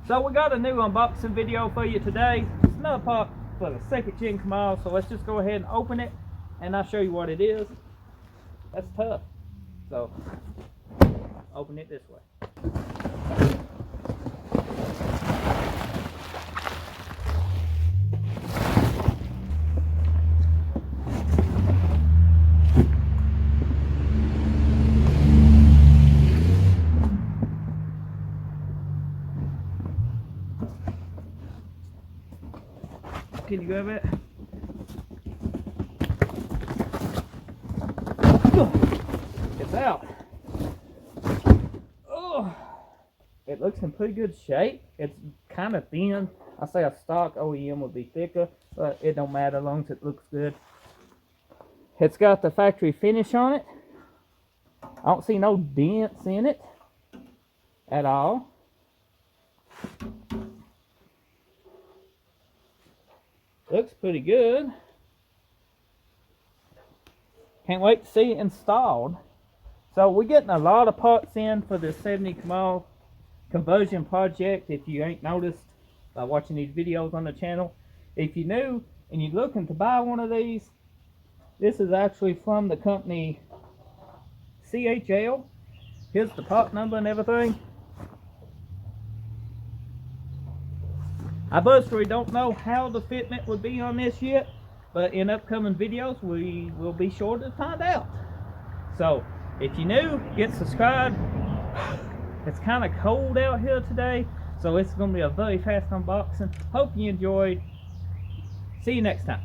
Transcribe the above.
So we got a new unboxing video for you today. It's another part for the 2nd gen Camaro, so let's just go ahead and open it and I'll show you what it is. That's tough. So open it this way. Can you grab it? It's out. Oh, it looks in pretty good shape. It's kind of thin. I say a stock OEM would be thicker, but it don't matter as long as it looks good. It's got the factory finish on it. I don't see no dents in it at all. Looks pretty good. Can't wait to see it installed. So we're getting a lot of parts in for the 70 Camaro conversion project. If you ain't noticed by watching these videos on the channel, if you're new and you're looking to buy one of these, this is actually from the company CHL. Here's the part number and everything. I personally don't know how the fitment would be on this yet, but in upcoming videos we will be sure to find out. So if you're new, get subscribed. It's kind of cold out here today, so it's going to be a very fast unboxing. Hope you enjoyed. See you next time.